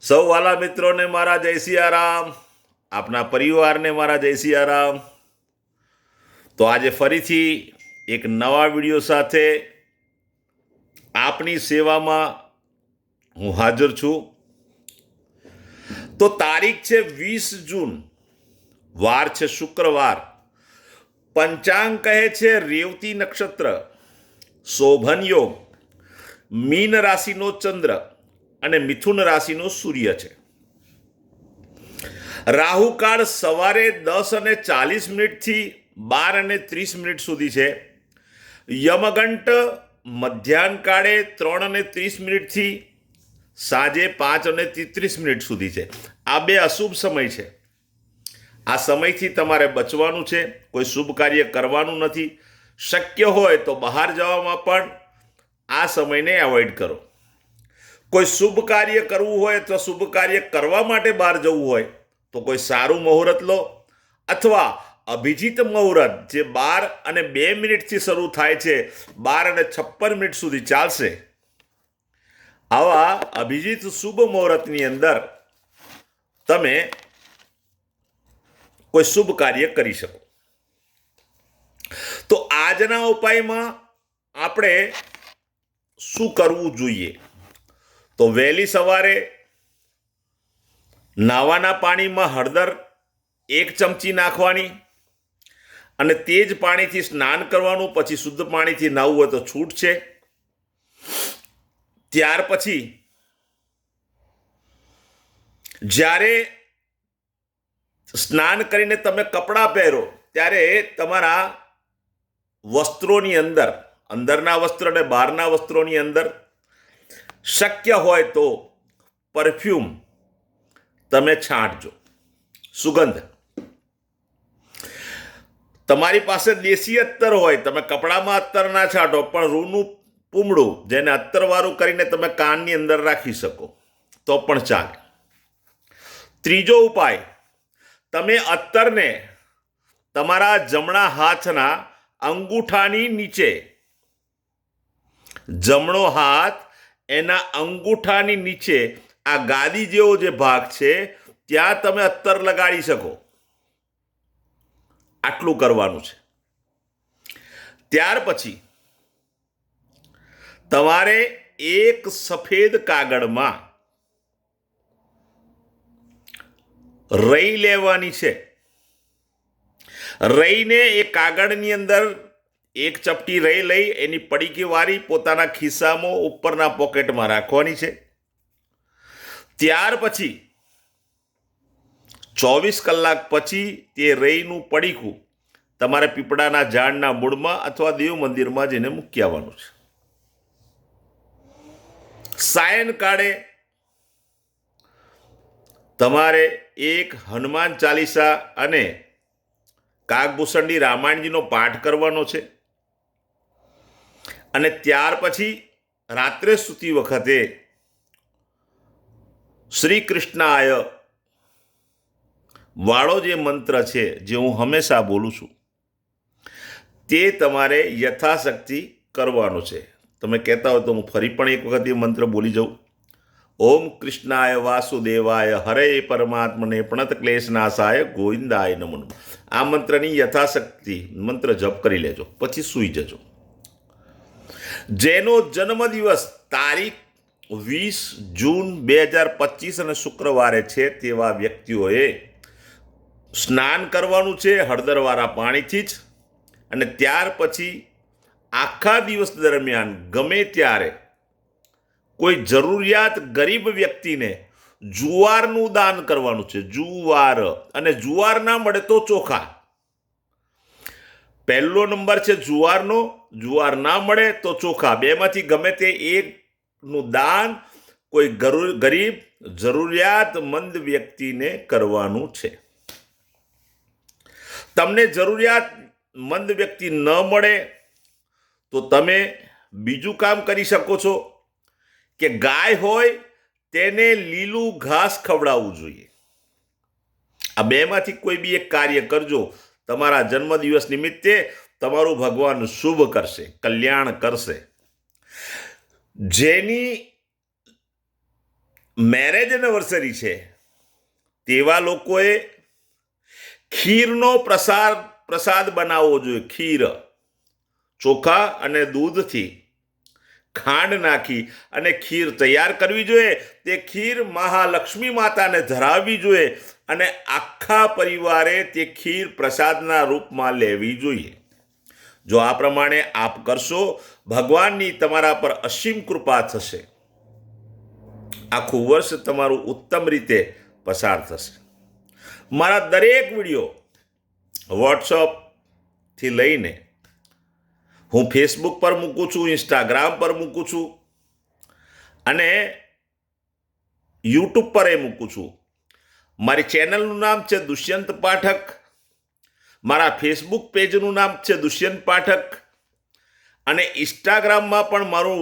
સૌ વાલા મિત્રોને મારા જય સિયારામ, આપના પરિવારને મારા જય સિયારામ। તો આજે ફરીથી એક નવા વિડીયો સાથે આપની સેવામાં હું હાજર છું। તો તારીખ છે 20 જૂન, વાર છે શુક્રવાર, પંચાંગ કહે છે રેવતી નક્ષત્ર, શોભન યોગ, મીન રાશિનો ચંદ્ર અને મિથુન રાશિનો સૂર્ય છે। રાહુકાળ સવારે 10:40 થી 12:30 સુધી છે। યમગંટ મધ્યાહન કાળે 3:30 થી સાંજે 5:33 સુધી છે। આ બે અશુભ સમય છે। આ સમયથી તમારે બચવાનું છે, કોઈ શુભ કાર્ય કરવાનું નથી। શક્ય હોય તો બહાર જવામાં પણ આ સમયને એવોઇડ કરો। કોઈ શુભ કાર્ય કરવું હોય અથવા શુભ કાર્ય કરવા માટે બહાર જવું હોય તો કોઈ સારું મુહૂર્ત લો, અથવા અભિજીત મુહૂર્ત જે 12:02 શરૂ થાય છે, 12:56 સુધી ચાલશે। આવા અભિજીત શુભ મુહૂર્તની અંદર તમે કોઈ શુભ કાર્ય કરી શકો। તો આજના ઉપાયમાં આપણે શું કરવું જોઈએ? તો વહેલી સવારે નાવાના પાણીમાં હળદર 1 ચમચી નાખવાની અને તે જ પાણીથી સ્નાન કરવાનું। પછી શુદ્ધ પાણીથી નાહવું હોય તો છૂટ છે। ત્યાર પછી જ્યારે સ્નાન કરીને તમે કપડાં પહેરો ત્યારે તમારા વસ્ત્રોની અંદર, અંદરના વસ્ત્ર અને બહારના વસ્ત્રોની અંદર શક્ય હોય તો પરફ્યુમ તમે છાંટજો, સુગંધ। તમારી પાસે દેશી અત્તર હોય, તમે કપડામાં અત્તર ના છાંટો, પણ રૂનું પૂમડું જેને અત્તરવાળું કરીને તમે કાનની અંદર રાખી શકો તો પણ ચાલે। ત્રીજો ઉપાય, તમે અત્તરને તમારા જમણા હાથના અંગૂઠાની નીચે, જમણો હાથ એના અંગૂઠાની નીચે આ ગાદી જેવો જે ભાગ છે ત્યાં તમે અત્તર લગાડી શકો। આટલું કરવાનું છે। ત્યાર પછી તમારે એક સફેદ કાગળમાં રઈ લેવાની છે। રઈને એ કાગળની અંદર એક ચપટી રઈ લઈ એની પડીકી વાળી પોતાના ખિસ્સામાં ઉપરના પોકેટમાં રાખવાની છે। ત્યાર પછી 24 કલાક પછી તે રઈનું પડીકું તમારે પીપળાના ઝાડના મૂળમાં અથવા દેવ મંદિરમાં જઈને મૂકી આવવાનું છે। સાયંકાળે તમારે એક હનુમાન ચાલીસા અને કાગભૂષણની રામાયણજીનો પાઠ કરવાનો છે। અને ત્યાર પછી રાત્રે સૂતી વખતે શ્રી કૃષ્ણાય વાળો જે મંત્ર છે, જે હું હંમેશા બોલું છું, તે તમારે યથાશક્તિ કરવાનો છે। તમે કહેતા હોય તો હું ફરી પણ એક વખત એ મંત્ર બોલી જાઉં। ઓમ કૃષ્ણાય વાસુદેવાય હરે પરમાત્મને પ્રણત ક્લેશનાશાય ગોવિંદાય નમો નમઃ। આ મંત્રની યથાશક્તિ મંત્ર જપ કરી લેજો, પછી સૂઈ જજો। જેનો જન્મદિવસ તારીખ 20 જૂન 2025 અને શુક્રવારે છે તેવા વ્યક્તિઓએ સ્નાન કરવાનું છે હળદરવાળા પાણીથી જ। અને ત્યાર પછી આખા દિવસ દરમિયાન ગમે ત્યારે કોઈ જરૂરિયાત ગરીબ વ્યક્તિને જુવારનું દાન કરવાનું છે। જુવાર, અને જુવાર ના મળે તો ચોખા। પહેલો નંબર છે જુવારનો, જુવાર ના મળે તો ચોખા। બેમાંથી ગમે તે એકનું દાન કોઈ ગરીબ જરૂરિયાતમંદ વ્યક્તિને કરવાનું છે। તમને જરૂરિયાતમંદ વ્યક્તિ ન મળે તો તમે બીજું કામ કરી શકો છો કે ગાય હોય તેને લીલું ઘાસ ખવડાવવું જોઈએ। આ બેમાંથી કોઈ બી એક કાર્ય કરજો। તમારા જન્મદિવસ નિમિત્તે તમારું ભગવાન શુભ કરશે, કલ્યાણ કરશે। જેની મેરેજ એનિવર્સરી છે તેવા લોકોએ ખીરનો પ્રસાદ બનાવવો જોઈએ. ખીર ચોખા અને દૂધથી ખાંડ નાખી અને ખીર તૈયાર કરવી જોઈએ. તે ખીર મહાલક્ષ્મી માતાને ધરાવવી જોઈએ અને આખા પરિવારે તે ખીર પ્રસાદના રૂપમાં લેવી જોઈએ. જો આ પ્રમાણે આપ કરશો, ભગવાનની તમારા પર અસીમ કૃપા થશે. આખું વર્ષ તમારું ઉત્તમ રીતે પસાર થશે. મારા દરેક વિડીયો વોટ્સઅપથી લઈને હું ફેસબુક પર મૂકું છું, ઇન્સ્ટાગ્રામ પર મૂકું છું અને યુટ્યુબ પર એ મૂકું છું. મારી ચેનલનું નામ છે દુષ્યંત પાઠક. મારા ફેસબુક પેજનું નામ છે દુષ્યંત પાઠક અને ઇન્સ્ટાગ્રામમાં પણ મારું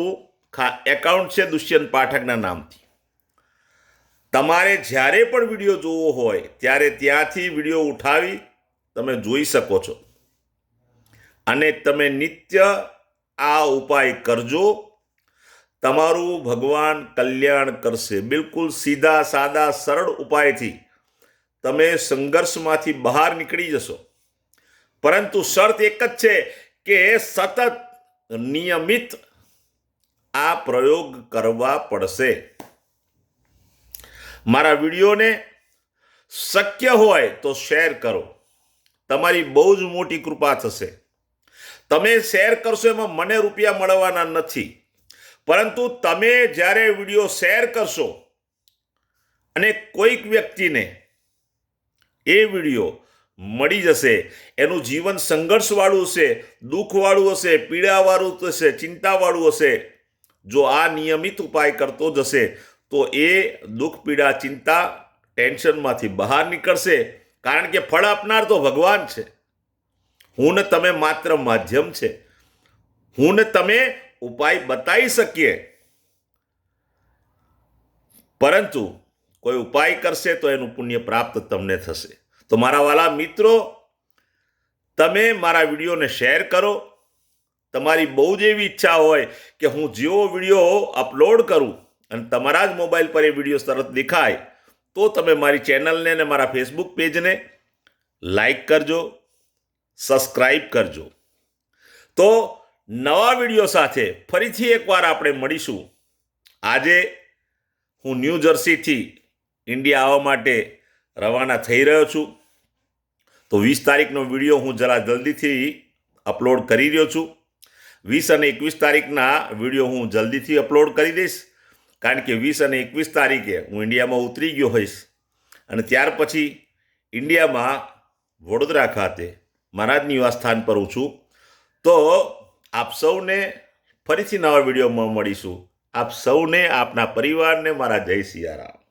એકાઉન્ટ છે દુષ્યંત પાઠકના નામથી. તમારે જ્યારે પણ વિડીયો જોવો હોય ત્યારે ત્યાંથી વિડીયો ઉઠાવી તમે જોઈ શકો છો અને તમે નિત્ય આ ઉપાય કરજો. તમારું ભગવાન કલ્યાણ કરશે. બિલકુલ સીધા સાદા સરળ ઉપાયથી તમે સંઘર્ષમાંથી બહાર નીકળી જશો. પરંતુ શરત એક જ છે કે સતત નિયમિત આ પ્રયોગ કરવા પડશે. મારા વિડીયોને શક્ય હોય તો શેર કરો. તમારી બહુ જ મોટી કૃપા થશે. તમે શેર કરશો એમાં મને રૂપિયા મળવાના નથી, પરંતુ તમે જ્યારે વિડીયો શેર કરશો અને કોઈક વ્યક્તિને એ વિડીયો મળી જશે, એનું જીવન સંઘર્ષવાળું હશે, દુઃખવાળું હશે, પીડાવાળું હશે, ચિંતાવાળું હશે, જો આ નિયમિત ઉપાય કરતો જશે તો એ દુઃખ, પીડા, ચિંતા, ટેન્શનમાંથી બહાર નીકળશે. કારણ કે ફળ આપનાર તો ભગવાન છે. હું ને તમે માત્ર માધ્યમ છે. હું ને તમે ઉપાય બતાવી શકીએ, પરંતુ કોઈ ઉપાય કરશે તો એનું પુણ્ય પ્રાપ્ત તમને થશે. તો મારા વાલા મિત્રો, તમે મારા વિડીયોને શેર કરો. તમારી બહુ જ એવી ઈચ્છા હોય કે હું જેવો વિડીયો અપલોડ કરું અને તમારા જ મોબાઈલ પર એ વિડીયો તરત દેખાય, તો તમે મારી ચેનલને અને મારા ફેસબુક પેજને લાઈક કરજો, સબસ્ક્રાઈબ કરજો. તો નવા વિડીયો સાથે ફરીથી એકવાર આપણે મળીશું. આજે હું ન્યૂ જર્સીથી ઇન્ડિયા આવવા માટે રવાના થઈ રહ્યો છું. તો 20 તારીખનો વિડીયો હું જરા જલ્દીથી અપલોડ કરી રહ્યો છું. 20 અને 21 તારીખના વિડીયો હું જલ્દીથી અપલોડ કરી દઈશ, કારણ કે 20 અને 21 તારીખે હું ઇન્ડિયામાં ઉતરી ગયો હોઈશ અને ત્યાર પછી ઇન્ડિયામાં વડોદરા ખાતે મારા જ નિવાસસ્થાન પર હું છું. તો આપ સૌને ફરીથી નવા વિડીયોમાં મળીશું. આપ સૌને, આપના પરિવારને મારા જય સિયારામ.